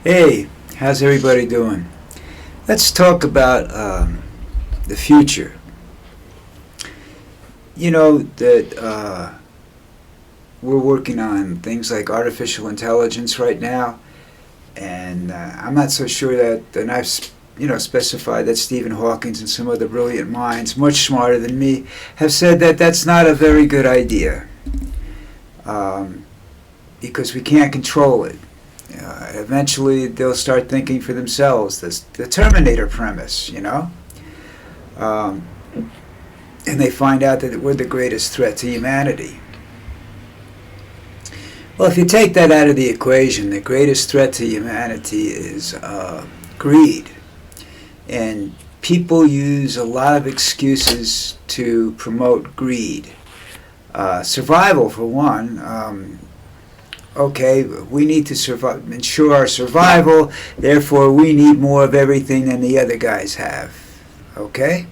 Hey, how's everybody doing? Let's talk about the future. You know that we're working on things like artificial intelligence right now, and I'm not so sure that, and I've specified that Stephen Hawking and some other brilliant minds, much smarter than me, have said that that's not a very good idea um, because we can't control it. Eventually, they'll start thinking for themselves. The Terminator premise, um, and they find out that we're the greatest threat to humanity. Well, if you take that out of the equation, the greatest threat to humanity is greed. And people use a lot of excuses to promote greed. Survival, for one. Okay, we need to ensure our survival, therefore we need more of everything than the other guys have. Okay?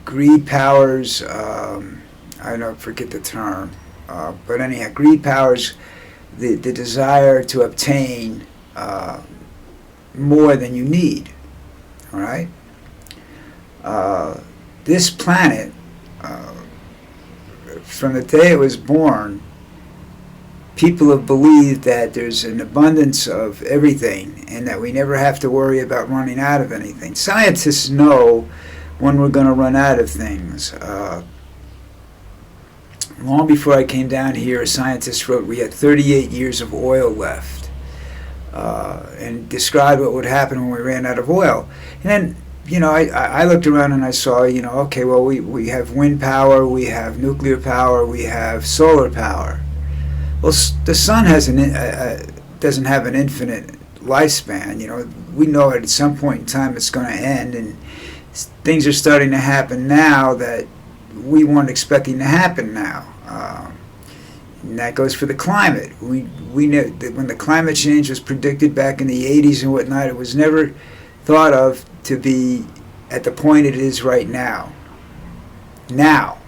Greed powers, I don't forget the term, but anyhow, greed powers the desire to obtain more than you need. All right? This planet, from the day it was born, people have believed that there's an abundance of everything and that we never have to worry about running out of anything. Scientists know when we're going to run out of things. Long before I came down here, a scientist wrote we had 38 years of oil left and described what would happen when we ran out of oil. And then I looked around and I saw, okay, well, we have wind power, we have nuclear power, we have solar power. Well, the sun doesn't have an infinite lifespan. We know at some point in time it's going to end, and things are starting to happen now that we weren't expecting to happen now. And that goes for the climate. We know that when the climate change was predicted back in the 80s and whatnot, it was never thought of to be at the point it is right now. Now.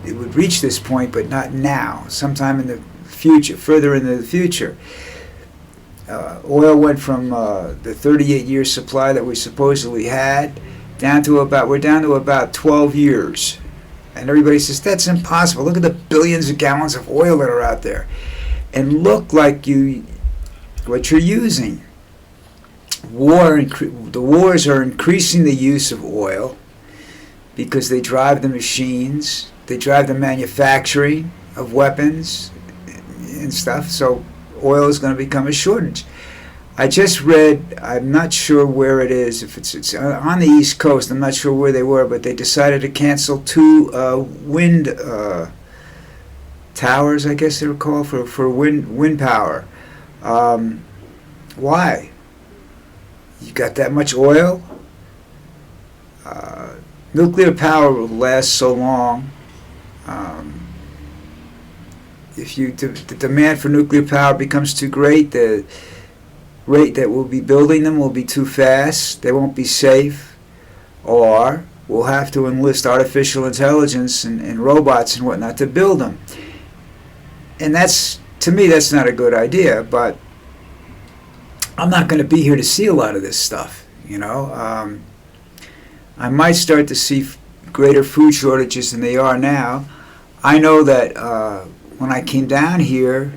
It would reach this point, but not now. Sometime in the future, further into the future. Oil went from the 38-year supply that we supposedly had we're down to about 12 years. And everybody says, that's impossible. Look at the billions of gallons of oil that are out there. And look like what you're using. The wars are increasing the use of oil because they drive the machines, they drive the manufacturing of weapons and stuff. So oil is going to become a shortage. I just read, I'm not sure where it is, if it's on the East Coast, I'm not sure where they were, but they decided to cancel 2 wind towers, I guess they were called, for wind power. Why? You got that much oil? Nuclear power will last so long. If the demand for nuclear power becomes too great, the rate that we'll be building them will be too fast. They won't be safe. Or we'll have to enlist artificial intelligence and robots and whatnot to build them. And to me, that's not a good idea, but I'm not going to be here to see a lot of this stuff, I might start to see greater food shortages than they are now. I know that when I came down here,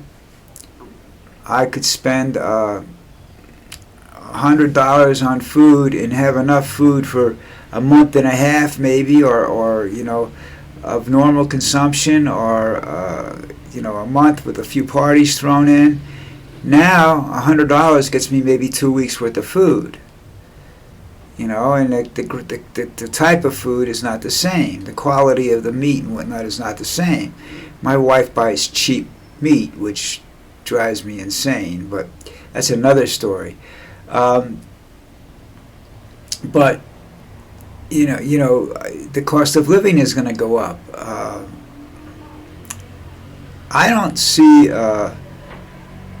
I could spend $100 on food and have enough food for a month and a half, maybe, or of normal consumption, or a month with a few parties thrown in. Now, $100 gets me maybe 2 weeks worth of food. And the type of food is not the same. The quality of the meat and whatnot is not the same. My wife buys cheap meat, which drives me insane, but that's another story. But the cost of living is going to go up. I don't see.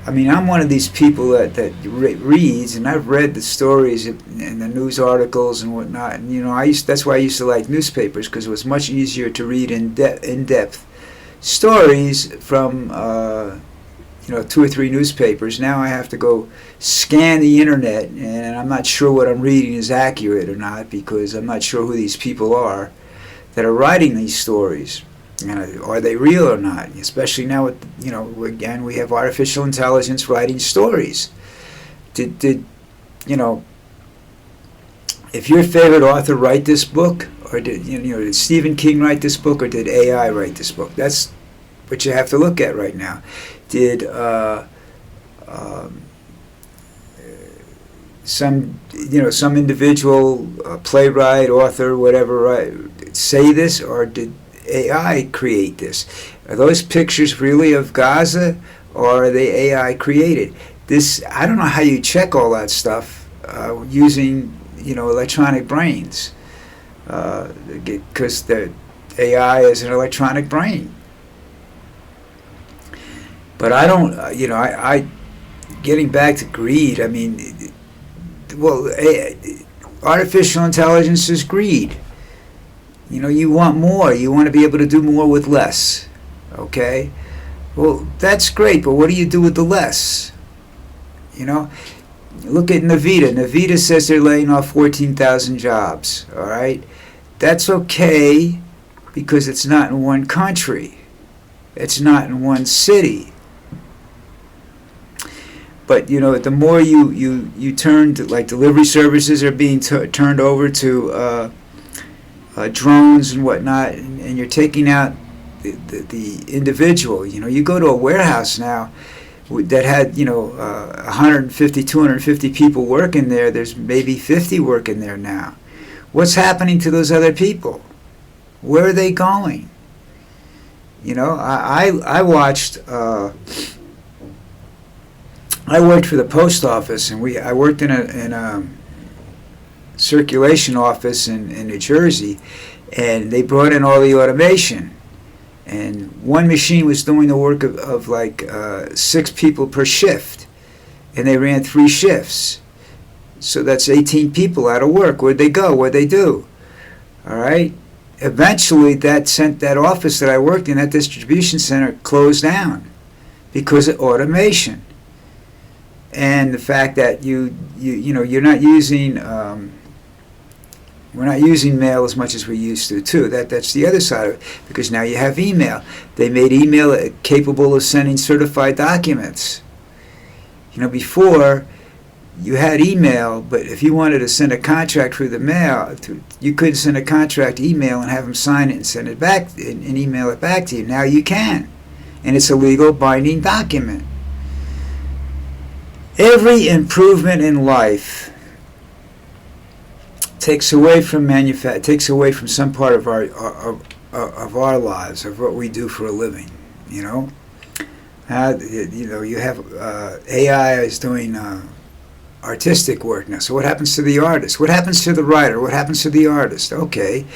I'm one of these people that reads, and I've read the stories and the news articles and whatnot. And that's why I used to like newspapers, because it was much easier to read in depth stories from 2 or 3 newspapers. Now I have to go scan the internet, and I'm not sure what I'm reading is accurate or not, because I'm not sure who these people are that are writing these stories. Are they real or not? Especially now with, again, we have artificial intelligence writing stories. Did if your favorite author write this book, or did Stephen King write this book, or did AI write this book? That's what you have to look at right now. Did some individual playwright, author, whatever, say this, or did AI create this? Are those pictures really of Gaza, or are they AI created? I don't know how you check all that stuff using electronic brains, because the AI is an electronic brain. But I don't, I getting back to greed, artificial intelligence is greed. You want more. You want to be able to do more with less. Okay? Well, that's great, but what do you do with the less? Look at Nvidia. Nvidia says they're laying off 14,000 jobs, all right? That's okay, because it's not in one country. It's not in one city. But the more you turn to, like, delivery services are being turned over to drones and whatnot, and you're taking out the individual. You go to a warehouse now that had 150, 250 people working there. There's maybe 50 working there now. What's happening to those other people? Where are they going? I watched. I worked for the post office, and I worked in a circulation office in New Jersey, and they brought in all the automation, and one machine was doing the work of like 6 people per shift, and they ran 3 shifts, so that's 18 people out of work. Where'd they go? What'd they do? All right. Eventually, that office that I worked in, that distribution center, closed down because of automation. And the fact that you're not using, we're not using mail as much as we used to too. That's the other side of it, because now you have email. They made email capable of sending certified documents. Before you had email, but if you wanted to send a contract through the mail, you couldn't send a contract email and have them sign it and send it back and email it back to you. Now you can, and it's a legal binding document. Every improvement in life takes away from takes away from some part of our lives, of what we do for a living. You have AI is doing artistic work now. So what happens to the artist? What happens to the writer? What happens to the artist? Okay,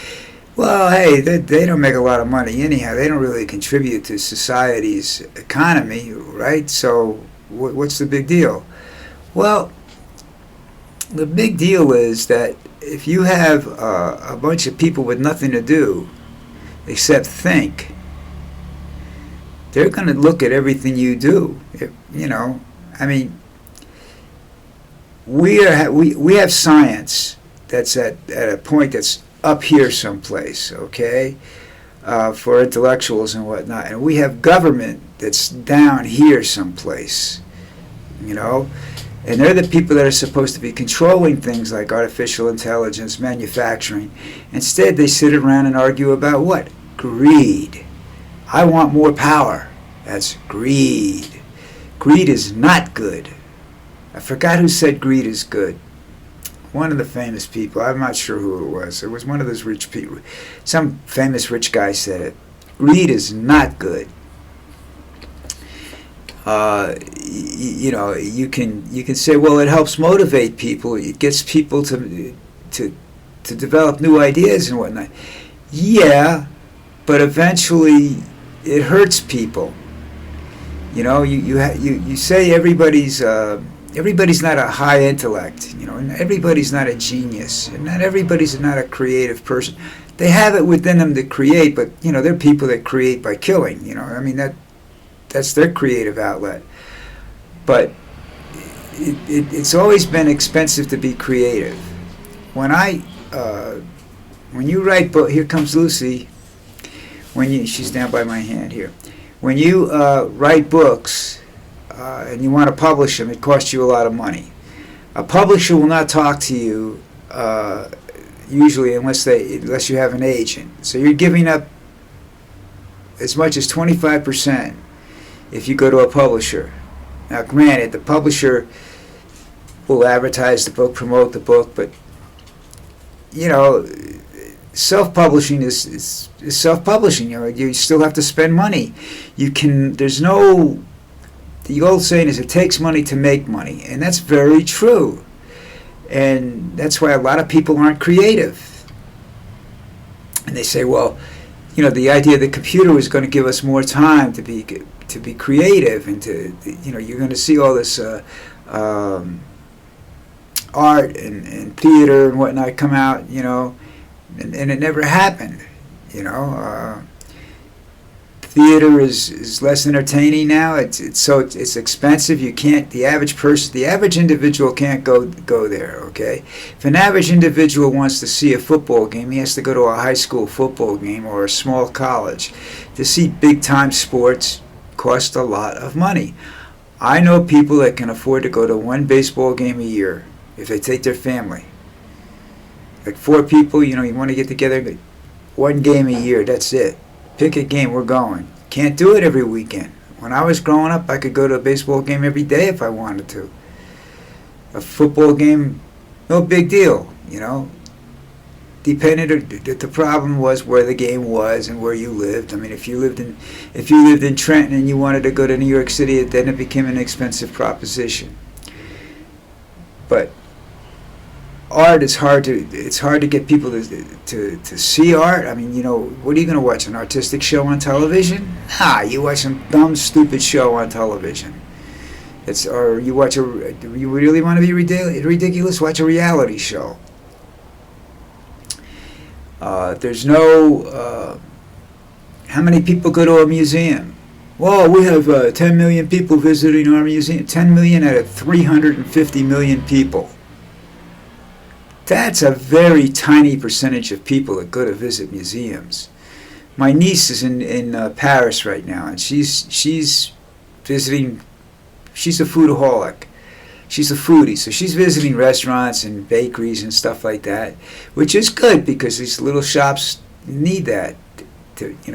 well, hey, they don't make a lot of money anyhow. They don't really contribute to society's economy, right? So what's the big deal? Well, the big deal is that if you have a bunch of people with nothing to do except think, they're going to look at everything you do. We have science that's at a point that's up here someplace, okay, for intellectuals and whatnot, and we have government that's down here someplace, and they're the people that are supposed to be controlling things like artificial intelligence, manufacturing. Instead, they sit around and argue about what? Greed. I want more power. That's greed. Greed is not good. I forgot who said greed is good. One of the famous people. I'm not sure who it was. It was one of those rich people. Some famous rich guy said it. Greed is not good. You can say, well, it helps motivate people. It gets people to develop new ideas and whatnot. Yeah, but eventually it hurts people. You say everybody's not a high intellect, and everybody's not a genius, and not everybody's not a creative person. They have it within them to create, but there are people that create by killing. that's their creative outlet. But it's always been expensive to be creative. When you write book, here comes Lucy. She's down by my hand here. When you write books and you want to publish them, it costs you a lot of money. A publisher will not talk to you usually unless you have an agent. So you're giving up as much as 25% if you go to a publisher. Now, granted, the publisher will advertise the book, promote the book, but self-publishing is self-publishing. You still have to spend money. The old saying is, it takes money to make money, and that's very true. And that's why a lot of people aren't creative. And they say, well, the idea the computer was going to give us more time to be creative, and you're going to see all this art and theater and whatnot come out, and it never happened. Theater is less entertaining now. It's expensive. You can't. The average individual can't go there. Okay, if an average individual wants to see a football game, he has to go to a high school football game or a small college. To see big time sports cost a lot of money. I know people that can afford to go to one baseball game a year if they take their family. Like 4 people, you want to get together, but one game a year. That's it. Pick a game, we're going. Can't do it every weekend. When I was growing up, I could go to a baseball game every day if I wanted to. A football game, no big deal, The problem was where the game was and where you lived. I mean, if you lived in Trenton and you wanted to go to New York City, then it became an expensive proposition. But art is it's hard to get people to see art. I mean, what are you going to watch, an artistic show on television? You watch some dumb, stupid show on television. Do you really want to be ridiculous? Watch a reality show. There's no, how many people go to a museum? Well, we have 10 million people visiting our museum. 10 million out of 350 million people. That's a very tiny percentage of people that go to visit museums. My niece is in Paris right now, and she's visiting. She's a foodaholic. She's a foodie, so she's visiting restaurants and bakeries and stuff like that, which is good because these little shops need that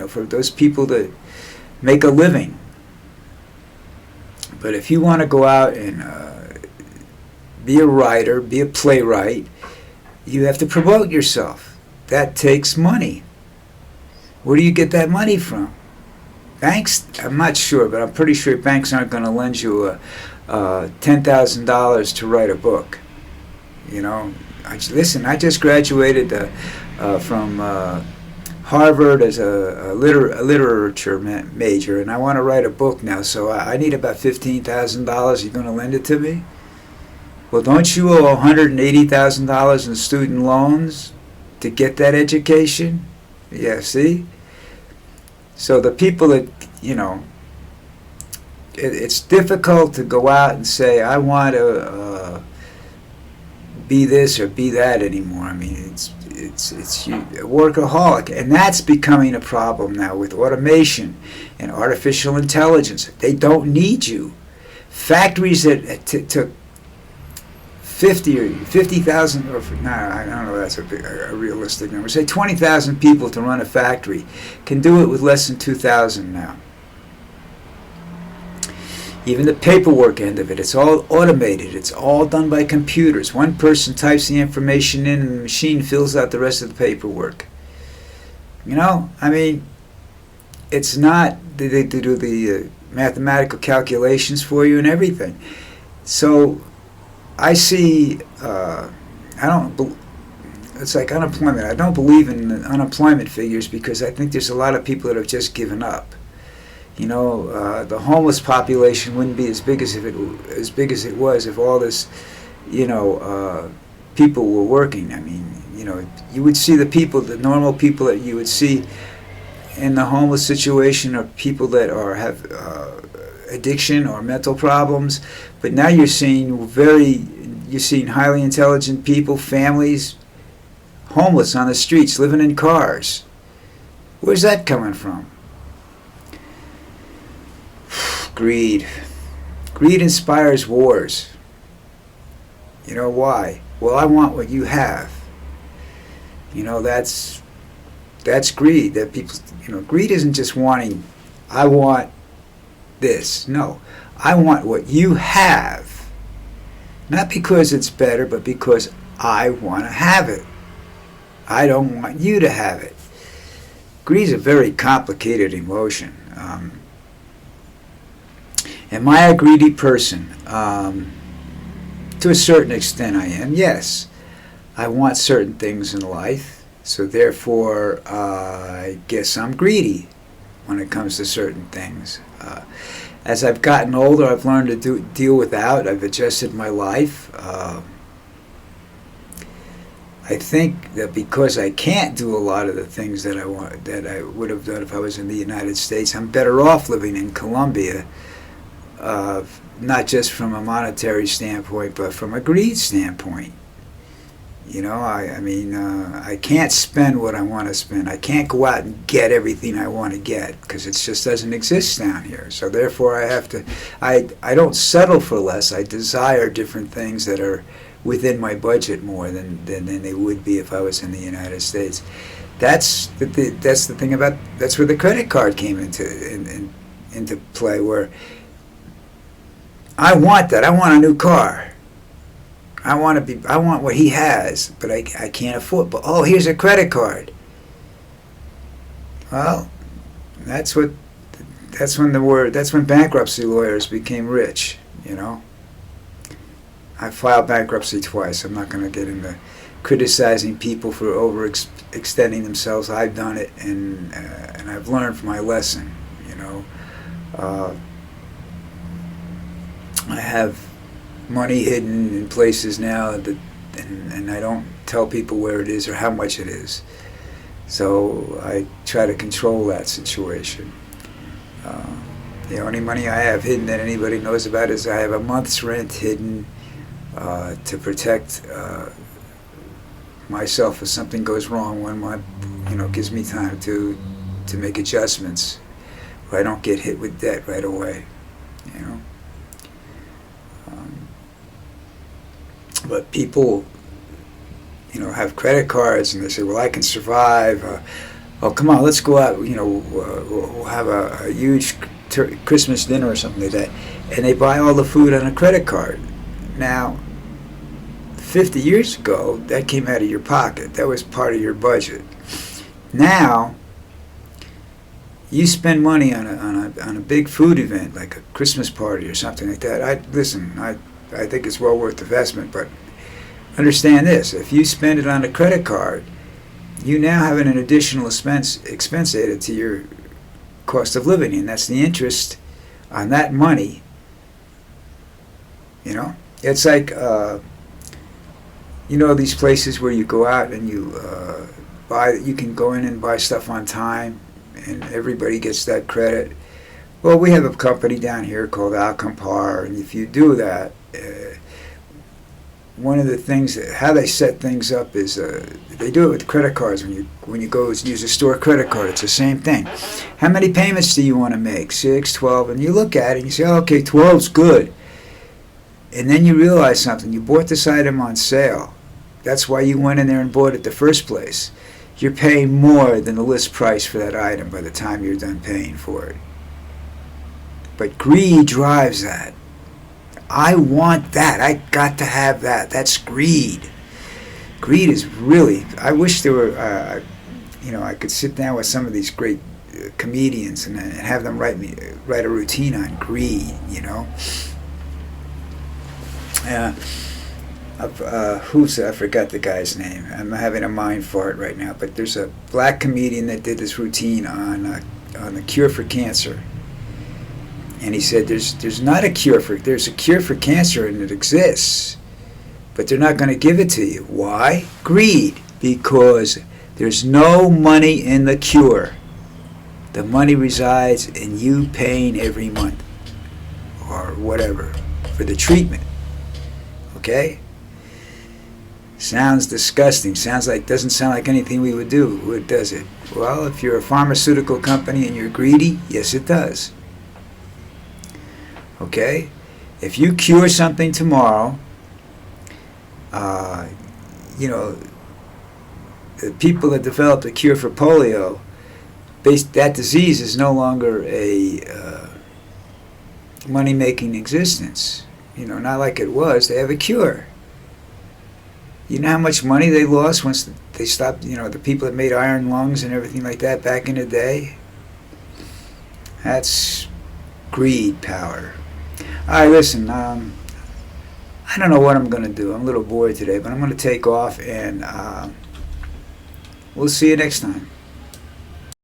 for those people to make a living. But if you want to go out and be a writer, be a playwright, you have to promote yourself. That takes money. Where do you get that money from? Banks? I'm not sure, but I'm pretty sure banks aren't going to lend you $10,000 to write a book. I just graduated from Harvard as a literature major, and I want to write a book now, so I need about $15,000. You going to lend it to me? Well, don't you owe $180,000 in student loans to get that education? Yeah, see? So the people that, it's difficult to go out and say, I want to be this or be that anymore. I mean, it's a workaholic, and that's becoming a problem now with automation and artificial intelligence. They don't need you. Factories that took 50,000, or I don't know if that's a realistic number. Say 20,000 people to run a factory can do it with less than 2,000 now. Even the paperwork end of it, it's all automated. It's all done by computers. One person types the information in and the machine fills out the rest of the paperwork. I mean, it's not, they do the mathematical calculations for you and everything. So I see, it's like unemployment. I don't believe in the unemployment figures because I think there's a lot of people that have just given up. The homeless population wouldn't be as big as it was if all this, people were working. I mean, you would see the normal people that you would see in the homeless situation are people that have addiction or mental problems, but now you're seeing highly intelligent people, families, homeless on the streets, living in cars. Where's that coming from? Greed. Greed inspires wars. You know why? Well, I want what you have. You know, that's greed. That people, greed isn't just wanting, I want this. No, I want what you have. Not because it's better, but because I want to have it. I don't want you to have it. Greed is a very complicated emotion. Am I a greedy person? To a certain extent I am, yes. I want certain things in life, so therefore I guess I'm greedy when it comes to certain things. As I've gotten older, I've learned to deal without. I've adjusted my life. I think that because I can't do a lot of the things that I want, that I would have done if I was in the United States, I'm better off living in Colombia, not just from a monetary standpoint, but from a greed standpoint. I can't spend what I want to spend. I can't go out and get everything I want to get because it just doesn't exist down here. So therefore I don't settle for less. I desire different things that are within my budget more than they would be if I was in the United States. That's the thing about, that's where the credit card came into play, where I want that. I want a new car. I want what he has, but I can't afford. But here's a credit card. Well, that's when bankruptcy lawyers became rich. I filed bankruptcy twice. I'm not going to get into criticizing people for overextending themselves. I've done it, and I've learned from my lesson. I have money hidden in places now and I don't tell people where it is or how much it is. So I try to control that situation. The only money I have hidden that anybody knows about is I have a month's rent hidden to protect myself if something goes wrong 1 month. Gives me time to make adjustments where I don't get hit with debt right away. But people, have credit cards and they say, well, I can survive. Come on, let's go out. We'll have a huge Christmas dinner or something like that. And they buy all the food on a credit card. Now, 50 years ago, that came out of your pocket. That was part of your budget. Now, you spend money on a big food event, like a Christmas party or something like that. I think it's well worth the investment, but understand this: if you spend it on a credit card, you now have an additional expense added to your cost of living, and that's the interest on that money. It's like these places where you go out and you can go in and buy stuff on time, and everybody gets that credit. Well, we have a company down here called Alcompar, and if you do that, one of the things how they set things up is they do it with credit cards. When you go use a store credit card, it's the same thing. How many payments do you want to make? 6, 12, and you look at it and you say, okay, 12's good. And then you realize something. You bought this item on sale. That's why you went in there and bought it the first place. You're paying more than the list price for that item by the time you're done paying for it. But greed drives that. I want that. I got to have that. That's greed. Greed is really, I wish there were, I could sit down with some of these great comedians and have them write a routine on greed, I forgot the guy's name. I'm having a mind fart right now, but there's a black comedian that did this routine on the cure for cancer. And he said there's not a cure there's a cure for cancer, and it exists, but they're not going to give it to you. Why? Greed. Because there's no money in the cure. The money resides in you paying every month or whatever for the treatment. Okay? Sounds disgusting. Doesn't sound like anything we would do. What does it? Well, if you're a pharmaceutical company and you're greedy, yes, it does. Okay? If you cure something tomorrow, the people that developed a cure for polio, that disease is no longer a money-making existence. Not like it was. They have a cure. You know how much money they lost once they stopped, the people that made iron lungs and everything like that back in the day? That's greed power. All right, listen, I don't know what I'm going to do. I'm a little bored today, but I'm going to take off, and we'll see you next time.